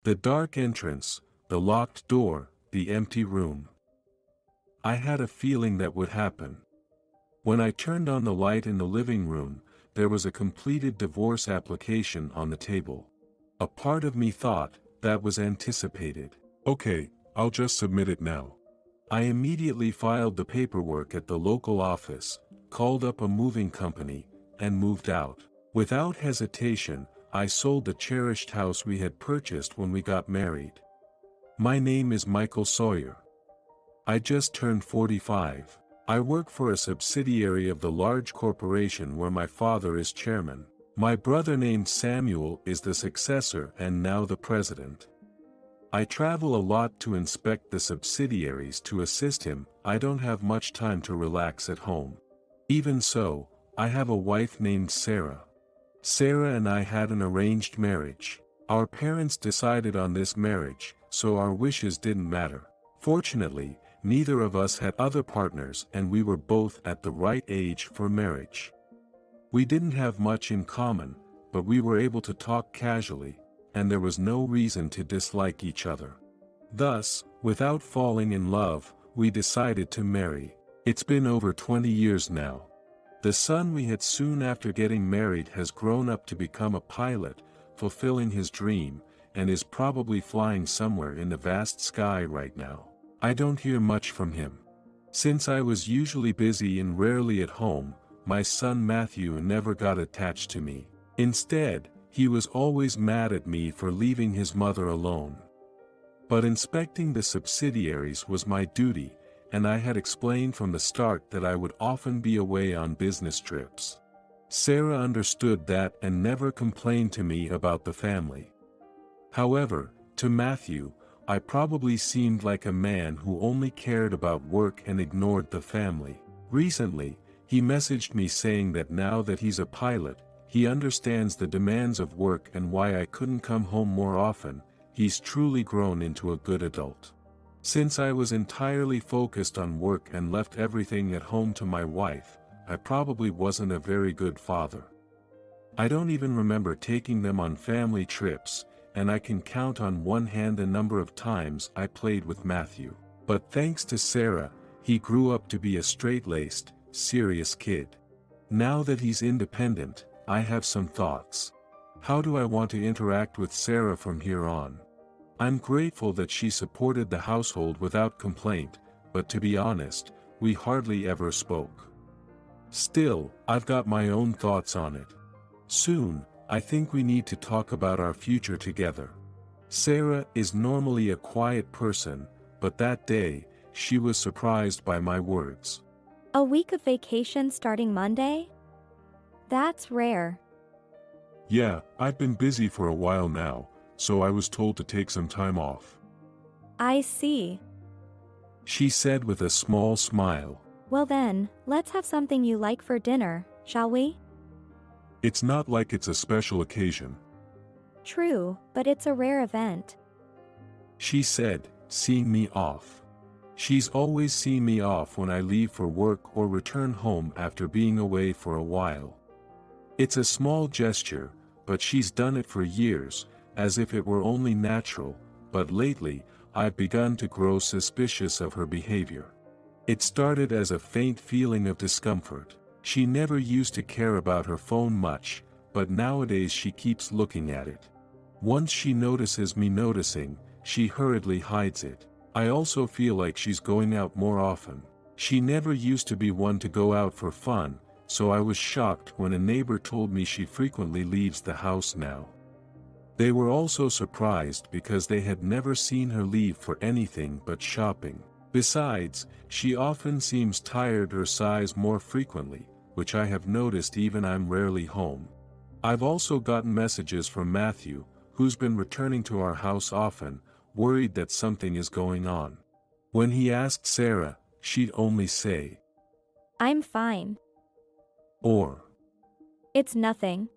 The dark entrance, the locked door, the empty room. I had a feeling that would happen. When I turned on the light in the living room, there was a completed divorce application on the table. A part of me thought, that was anticipated. Okay, I'll just submit it now. I immediately filed the paperwork at the local office, called up a moving company, and moved out. Without hesitation, I sold the cherished house we had purchased when we got married. My name is Michael Sawyer. I just turned 45. I work for a subsidiary of the large corporation where my father is chairman. My brother named Samuel is the successor and now the president. I travel a lot to inspect the subsidiaries to assist him. I don't have much time to relax at home. Even so, I have a wife named Sarah. Sarah and I had an arranged marriage. Our parents decided on this marriage, so our wishes didn't matter. Fortunately, neither of us had other partners and we were both at the right age for marriage. We didn't have much in common, but we were able to talk casually, and there was no reason to dislike each other. Thus, without falling in love, we decided to marry. It's been over 20 years now. The son we had soon after getting married has grown up to become a pilot, fulfilling his dream, and is probably flying somewhere in the vast sky right now. I don't hear much from him. Since I was usually busy and rarely at home, my son Matthew never got attached to me. Instead, he was always mad at me for leaving his mother alone. But inspecting the subsidiaries was my duty, and I had explained from the start that I would often be away on business trips. Sarah understood that and never complained to me about the family. However, to Matthew, I probably seemed like a man who only cared about work and ignored the family. Recently, he messaged me saying that now that he's a pilot, he understands the demands of work and why I couldn't come home more often. He's truly grown into a good adult. Since I was entirely focused on work and left everything at home to my wife, I probably wasn't a very good father. I don't even remember taking them on family trips, and I can count on one hand the number of times I played with Matthew. But thanks to Sarah, he grew up to be a straight-laced, serious kid. Now that he's independent, I have some thoughts. How do I want to interact with Sarah from here on? I'm grateful that she supported the household without complaint, but to be honest, we hardly ever spoke. Still, I've got my own thoughts on it. Soon, I think we need to talk about our future together. Sarah is normally a quiet person, but that day, she was surprised by my words. A week of vacation starting Monday? That's rare. Yeah, I've been busy for a while now, so I was told to take some time off. I see. She said with a small smile. Well then, let's have something you like for dinner, shall we? It's not like it's a special occasion. True, but it's a rare event. She said, seeing me off. She's always seen me off when I leave for work or return home after being away for a while. It's a small gesture, but she's done it for years, as if it were only natural, but lately, I've begun to grow suspicious of her behavior. It started as a faint feeling of discomfort. She never used to care about her phone much, but nowadays she keeps looking at it. Once she notices me noticing, she hurriedly hides it. I also feel like she's going out more often. She never used to be one to go out for fun, so I was shocked when a neighbor told me she frequently leaves the house now. They were also surprised because they had never seen her leave for anything but shopping. Besides, she often seems tired or sighs more frequently, which I have noticed even I'm rarely home. I've also gotten messages from Matthew, who's been returning to our house often, worried that something is going on. When he asked Sarah, she'd only say, I'm fine. Or, It's nothing.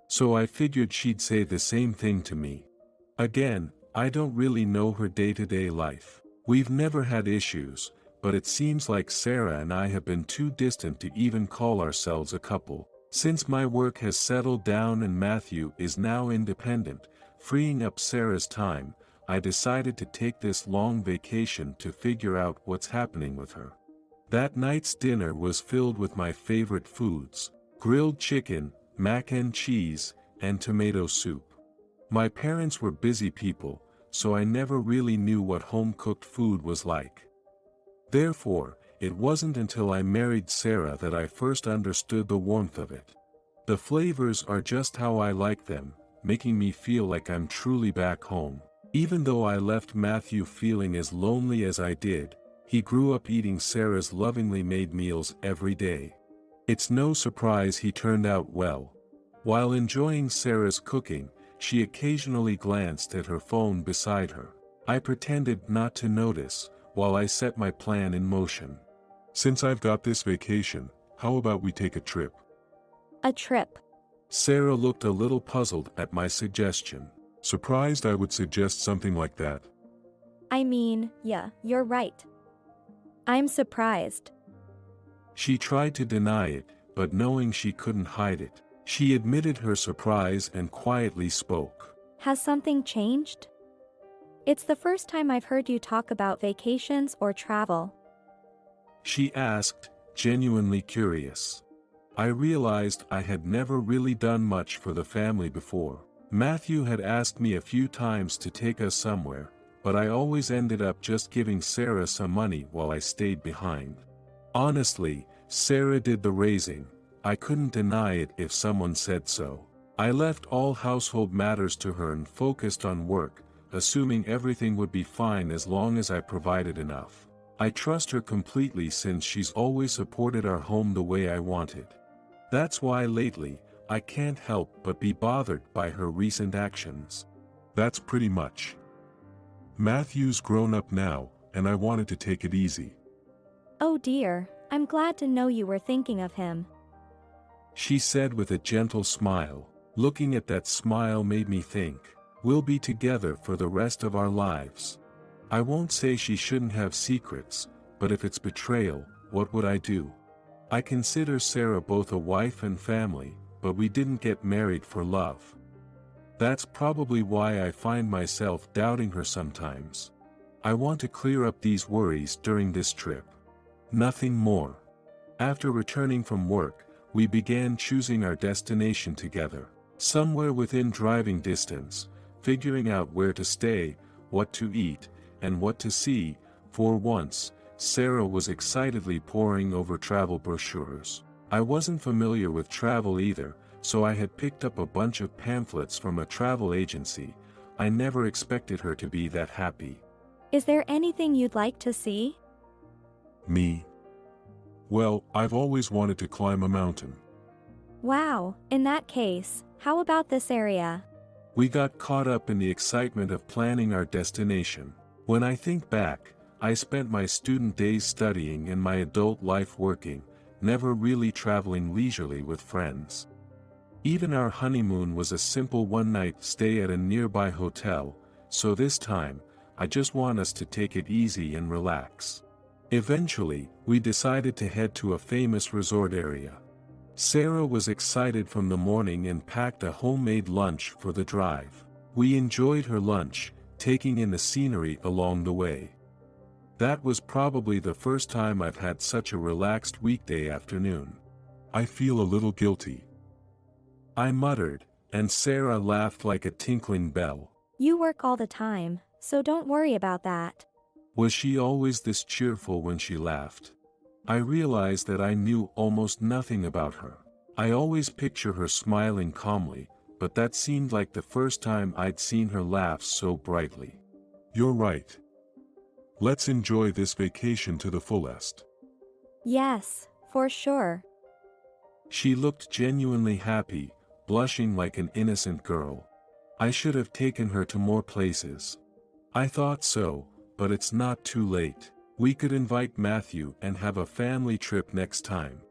So I figured she'd say the same thing to me. Again, I don't really know her day-to-day life. We've never had issues, but it seems like Sarah and I have been too distant to even call ourselves a couple. Since my work has settled down and Matthew is now independent, freeing up Sarah's time, I decided to take this long vacation to figure out what's happening with her. That night's dinner was filled with my favorite foods: grilled chicken, mac and cheese, and tomato soup. My parents were busy people, so I never really knew what home-cooked food was like. Therefore, it wasn't until I married Sarah that I first understood the warmth of it. The flavors are just how I like them, making me feel like I'm truly back home. Even though I left Matthew feeling as lonely as I did, he grew up eating Sarah's lovingly made meals every day. It's no surprise he turned out well. While enjoying Sarah's cooking, she occasionally glanced at her phone beside her. I pretended not to notice, while I set my plan in motion. Since I've got this vacation, how about we take a trip? A trip. Sarah looked a little puzzled at my suggestion. Surprised I would suggest something like that. I mean, yeah, you're right. I'm surprised. She tried to deny it, but knowing she couldn't hide it, she admitted her surprise and quietly spoke. Has something changed? It's the first time I've heard you talk about vacations or travel. She asked, genuinely curious. I realized I had never really done much for the family before. Matthew had asked me a few times to take us somewhere, but I always ended up just giving Sarah some money while I stayed behind. Honestly, Sarah did the raising. I couldn't deny it if someone said so. I left all household matters to her and focused on work, assuming everything would be fine as long as I provided enough. I trust her completely since she's always supported our home the way I wanted. That's why lately, I can't help but be bothered by her recent actions. That's pretty much. Matthew's grown up now, and I wanted to take it easy. Oh dear, I'm glad to know you were thinking of him. She said with a gentle smile. Looking at that smile made me think, we'll be together for the rest of our lives. I won't say she shouldn't have secrets, but if it's betrayal, what would I do? I consider Sarah both a wife and family, but we didn't get married for love. That's probably why I find myself doubting her sometimes. I want to clear up these worries during this trip. Nothing more. After returning from work, we began choosing our destination together. Somewhere within driving distance, figuring out where to stay, what to eat, and what to see. For once, Sarah was excitedly poring over travel brochures. I wasn't familiar with travel either, so I had picked up a bunch of pamphlets from a travel agency. I never expected her to be that happy. Is there anything you'd like to see? Me? Well, I've always wanted to climb a mountain. Wow, in that case, how about this area? We got caught up in the excitement of planning our destination. When I think back, I spent my student days studying and my adult life working, never really traveling leisurely with friends. Even our honeymoon was a simple one-night stay at a nearby hotel, so this time, I just want us to take it easy and relax. Eventually, we decided to head to a famous resort area. Sarah was excited from the morning and packed a homemade lunch for the drive. We enjoyed her lunch, taking in the scenery along the way. That was probably the first time I've had such a relaxed weekday afternoon. I feel a little guilty. I muttered, and Sarah laughed like a tinkling bell. You work all the time, so don't worry about that. Was she always this cheerful when she laughed? I realized that I knew almost nothing about her. I always picture her smiling calmly, but that seemed like the first time I'd seen her laugh so brightly. You're right. Let's enjoy this vacation to the fullest. Yes, for sure. She looked genuinely happy, blushing like an innocent girl. I should have taken her to more places. I thought so, but it's not too late. We could invite Matthew and have a family trip next time.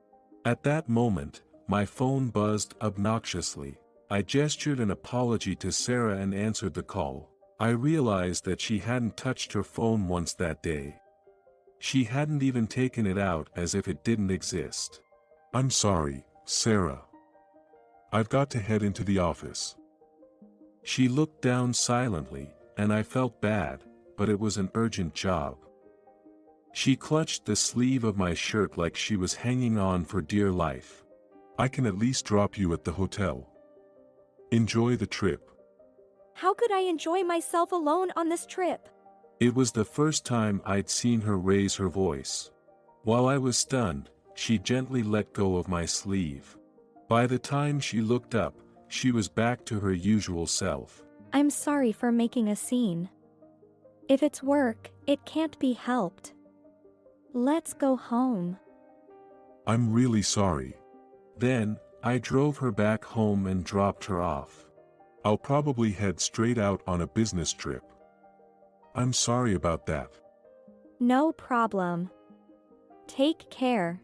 At that moment, my phone buzzed obnoxiously. I gestured an apology to Sarah and answered the call. I realized that she hadn't touched her phone once that day. She hadn't even taken it out as if it didn't exist. I'm sorry, Sarah. I've got to head into the office. She looked down silently, and I felt bad, but it was an urgent job. She clutched the sleeve of my shirt like she was hanging on for dear life. I can at least drop you at the hotel. Enjoy the trip. How could I enjoy myself alone on this trip? It was the first time I'd seen her raise her voice. While I was stunned, she gently let go of my sleeve. By the time she looked up, she was back to her usual self. I'm sorry for making a scene. If it's work, it can't be helped. Let's go home. I'm really sorry. Then, I drove her back home and dropped her off. I'll probably head straight out on a business trip. I'm sorry about that. No problem. Take care.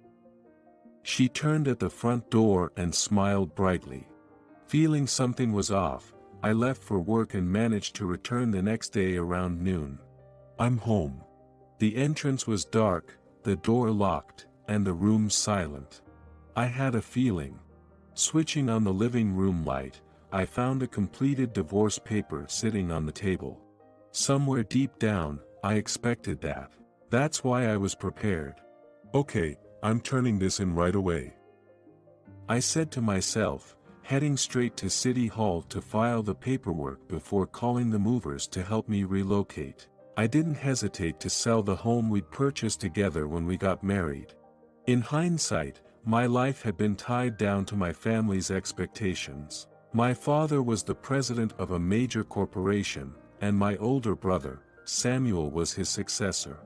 She turned at the front door and smiled brightly. Feeling something was off, I left for work and managed to return the next day around noon. I'm home. The entrance was dark, the door locked, and the room silent. I had a feeling. Switching on the living room light, I found a completed divorce paper sitting on the table. Somewhere deep down, I expected that. That's why I was prepared. Okay, I'm turning this in right away. I said to myself, heading straight to City Hall to file the paperwork before calling the movers to help me relocate. I didn't hesitate to sell the home we'd purchased together when we got married. In hindsight, my life had been tied down to my family's expectations. My father was the president of a major corporation, and my older brother, Samuel, was his successor.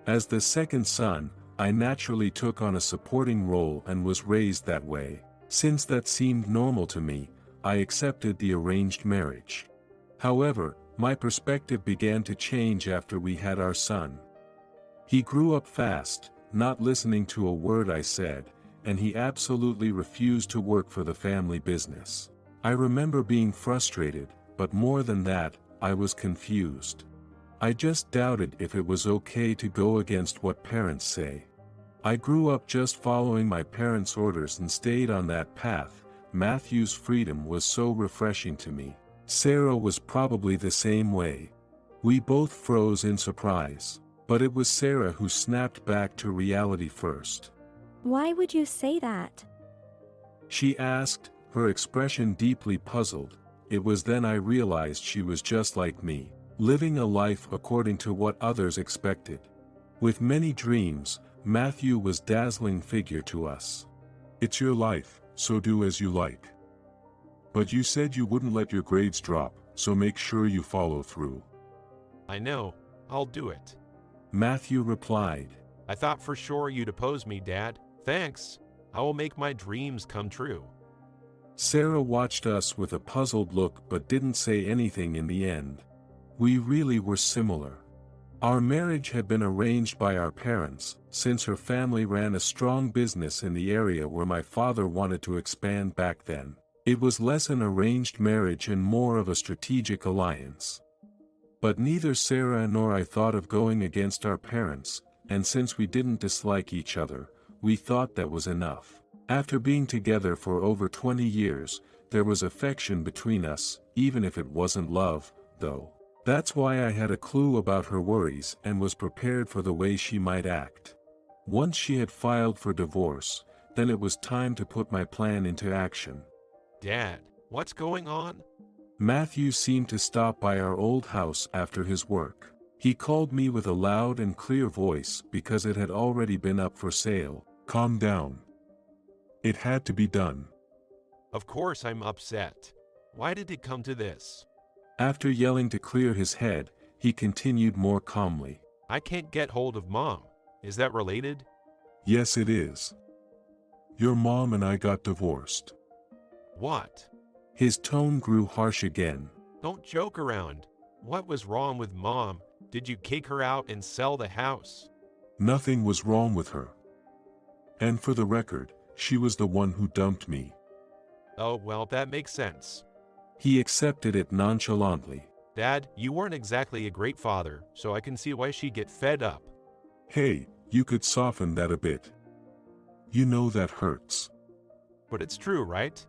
As the second son, I naturally took on a supporting role and was raised that way. Since that seemed normal to me, I accepted the arranged marriage. However, my perspective began to change after we had our son. He grew up fast, not listening to a word I said, and he absolutely refused to work for the family business. I remember being frustrated, but more than that, I was confused. I just doubted if it was okay to go against what parents say. I grew up just following my parents' orders and stayed on that path. Matthew's freedom was so refreshing to me. Sarah was probably the same way. We both froze in surprise, but it was Sarah who snapped back to reality first. Why would you say that? She asked, her expression deeply puzzled. It was then I realized she was just like me, living a life according to what others expected. With many dreams, Matthew was a dazzling figure to us. It's your life, so do as you like. But you said you wouldn't let your grades drop, so make sure you follow through. I know, I'll do it. Matthew replied. I thought for sure you'd oppose me, Dad. Thanks. I will make my dreams come true. Sarah watched us with a puzzled look but didn't say anything in the end. We really were similar. Our marriage had been arranged by our parents, since her family ran a strong business in the area where my father wanted to expand back then. It was less an arranged marriage and more of a strategic alliance. But neither Sarah nor I thought of going against our parents, and since we didn't dislike each other, we thought that was enough. After being together for over 20 years, there was affection between us, even if it wasn't love, though. That's why I had a clue about her worries and was prepared for the way she might act. Once she had filed for divorce, then it was time to put my plan into action. Dad, what's going on? Matthew seemed to stop by our old house after his work. He called me with a loud and clear voice because it had already been up for sale. Calm down. It had to be done. Of course I'm upset. Why did it come to this? After yelling to clear his head, he continued more calmly. I can't get hold of Mom. Is that related? Yes, it is. Your mom and I got divorced. What? His tone grew harsh again. Don't joke around. What was wrong with Mom? Did you kick her out and sell the house? Nothing was wrong with her. And for the record, she was the one who dumped me. Oh, well, that makes sense. He accepted it nonchalantly. Dad, you weren't exactly a great father, so I can see why she'd get fed up. Hey, you could soften that a bit. You know that hurts. But it's true, right?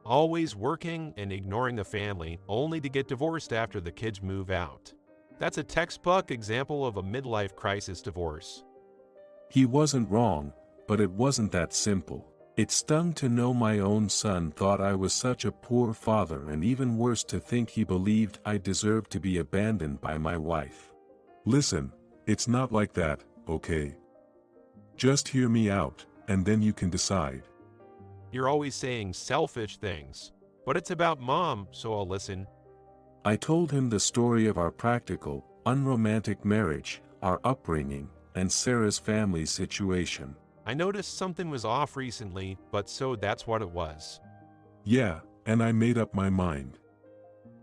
always working and ignoring the family, only to get divorced after the kids move out. That's a textbook example of a midlife crisis divorce. He wasn't wrong, but it wasn't that simple. It stung to know my own son thought I was such a poor father, and even worse to think he believed I deserved to be abandoned by my wife. Listen, it's not like that, okay? Just hear me out, and then you can decide. You're always saying selfish things, but it's about Mom, so I'll listen. I told him the story of our practical, unromantic marriage, our upbringing, and Sarah's family situation. I noticed something was off recently, but so that's what it was. Yeah, and I made up my mind.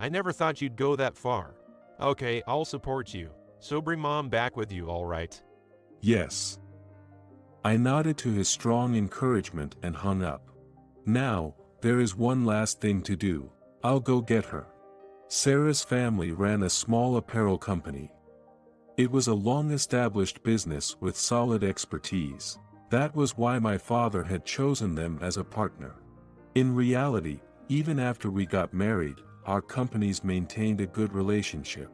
I never thought you'd go that far. Okay, I'll support you. So bring Mom back with you, all right? Yes. I nodded to his strong encouragement and hung up. Now, there is one last thing to do. I'll go get her. Sarah's family ran a small apparel company. It was a long-established business with solid expertise. That was why my father had chosen them as a partner. In reality, even after we got married, our companies maintained a good relationship.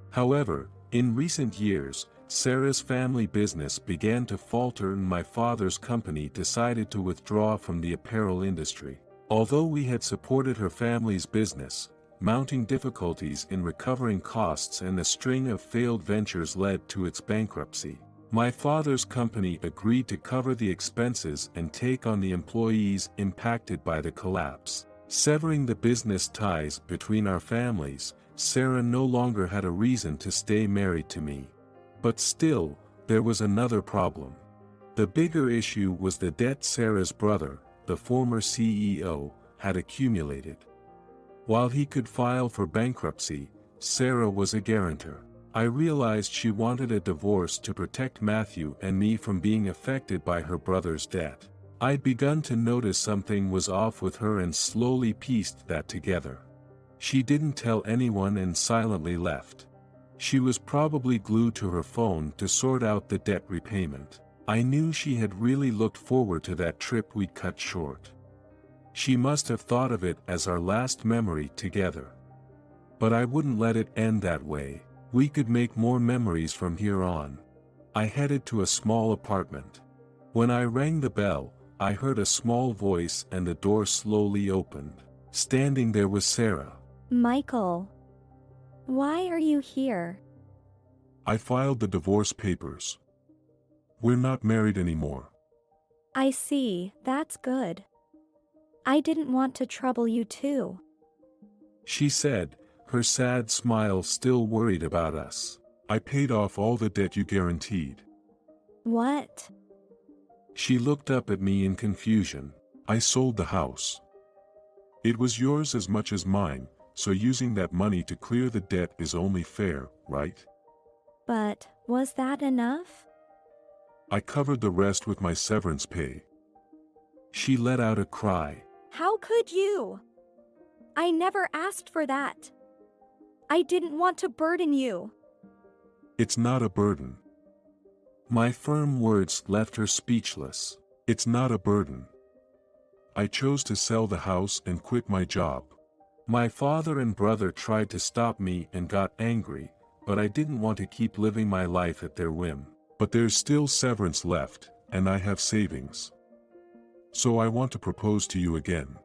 However, in recent years, Sarah's family business began to falter and my father's company decided to withdraw from the apparel industry. Although we had supported her family's business, mounting difficulties in recovering costs and a string of failed ventures led to its bankruptcy. My father's company agreed to cover the expenses and take on the employees impacted by the collapse. Severing the business ties between our families, Sarah no longer had a reason to stay married to me. But still, there was another problem. The bigger issue was the debt Sarah's brother, the former CEO, had accumulated. While he could file for bankruptcy, Sarah was a guarantor. I realized she wanted a divorce to protect Matthew and me from being affected by her brother's debt. I'd begun to notice something was off with her and slowly pieced that together. She didn't tell anyone and silently left. She was probably glued to her phone to sort out the debt repayment. I knew she had really looked forward to that trip we'd cut short. She must have thought of it as our last memory together. But I wouldn't let it end that way. We could make more memories from here on. I headed to a small apartment. When I rang the bell, I heard a small voice and the door slowly opened. Standing there was Sarah. Michael. Why are you here? I filed the divorce papers. We're not married anymore. I see, that's good. I didn't want to trouble you too. She said, her sad smile still worried about us. I paid off all the debt you guaranteed. What? She looked up at me in confusion. I sold the house. It was yours as much as mine, so using that money to clear the debt is only fair, right? But, was that enough? I covered the rest with my severance pay. She let out a cry. How could you? I never asked for that. I didn't want to burden you. It's not a burden. My firm words left her speechless. It's not a burden. I chose to sell the house and quit my job. My father and brother tried to stop me and got angry, but I didn't want to keep living my life at their whim. But there's still severance left, and I have savings. So I want to propose to you again.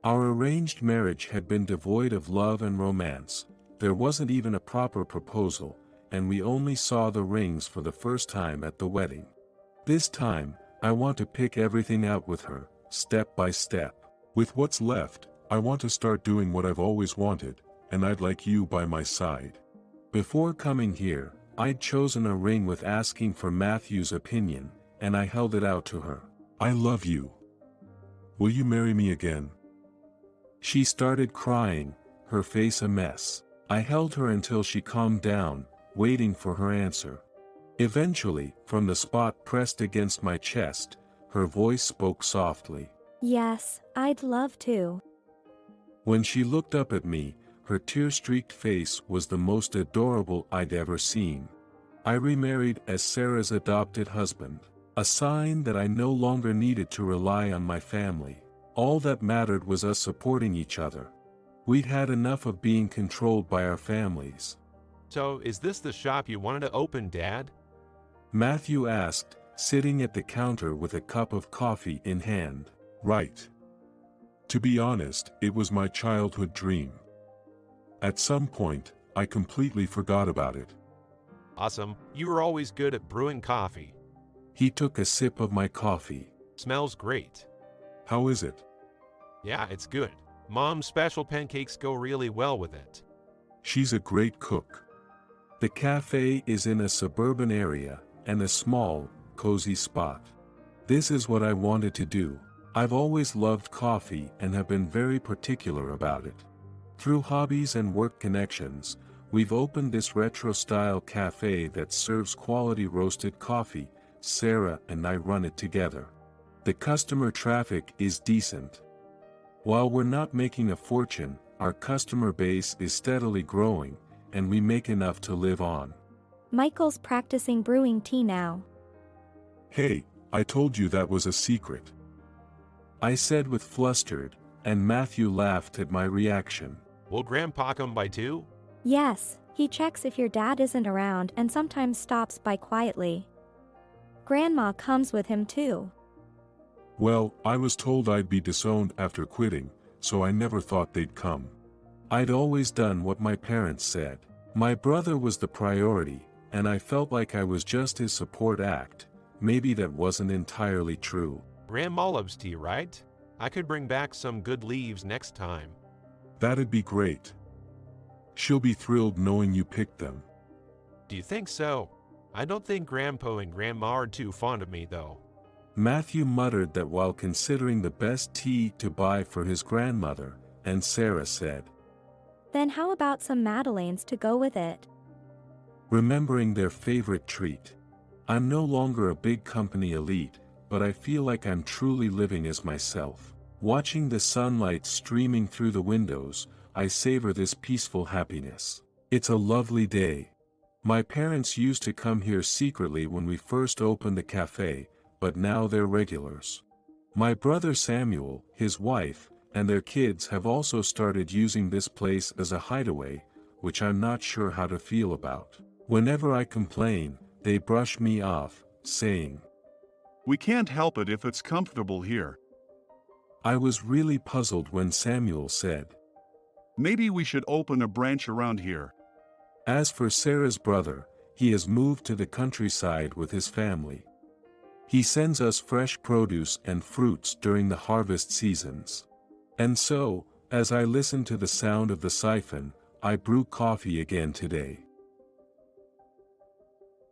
Our arranged marriage had been devoid of love and romance. There wasn't even a proper proposal, and we only saw the rings for the first time at the wedding. This time, I want to pick everything out with her, step by step. With what's left, I want to start doing what I've always wanted, and I'd like you by my side. Before coming here, I'd chosen a ring with asking for Matthew's opinion, and I held it out to her. I love you. Will you marry me again? She started crying, her face a mess. I held her until she calmed down, waiting for her answer. Eventually, from the spot pressed against my chest, her voice spoke softly. Yes, I'd love to. When she looked up at me, her tear-streaked face was the most adorable I'd ever seen. I remarried as Sarah's adopted husband, a sign that I no longer needed to rely on my family. All that mattered was us supporting each other. We'd had enough of being controlled by our families. So, is this the shop you wanted to open, Dad? Matthew asked, sitting at the counter with a cup of coffee in hand. Right. To be honest, it was my childhood dream. At some point, I completely forgot about it. Awesome. You were always good at brewing coffee. He took a sip of my coffee. Smells great. How is it? Yeah, it's good. Mom's special pancakes go really well with it. She's a great cook. The cafe is in a suburban area, and a small, cozy spot. This is what I wanted to do. I've always loved coffee and have been very particular about it. Through hobbies and work connections, we've opened this retro-style cafe that serves quality roasted coffee. Sarah and I run it together. The customer traffic is decent. While we're not making a fortune, our customer base is steadily growing, and we make enough to live on. Michael's practicing brewing tea now. Hey, I told you that was a secret. I said with flustered, and Matthew laughed at my reaction. Will Grandpa come by too? Yes, he checks if your dad isn't around and sometimes stops by quietly. Grandma comes with him too. Well, I was told I'd be disowned after quitting, so I never thought they'd come. I'd always done what my parents said. My brother was the priority, and I felt like I was just his support act. Maybe that wasn't entirely true. Grandma loves tea, right? I could bring back some good leaves next time. That'd be great. She'll be thrilled knowing you picked them. Do you think so? I don't think Grandpa and Grandma are too fond of me, though. Matthew muttered that while considering the best tea to buy for his grandmother, and Sarah said, Then how about some Madeleines to go with it? remembering their favorite treat. I'm no longer a big company elite, but I feel like I'm truly living as myself. Watching the sunlight streaming through the windows, I savor this peaceful happiness. It's a lovely day. My parents used to come here secretly when we first opened the cafe, but now they're regulars. My brother Samuel, his wife, and their kids have also started using this place as a hideaway, which I'm not sure how to feel about. Whenever I complain, they brush me off, saying, We can't help it if it's comfortable here. I was really puzzled when Samuel said, Maybe we should open a branch around here. As for Sarah's brother, he has moved to the countryside with his family. He sends us fresh produce and fruits during the harvest seasons. And so, as I listen to the sound of the siphon, I brew coffee again today.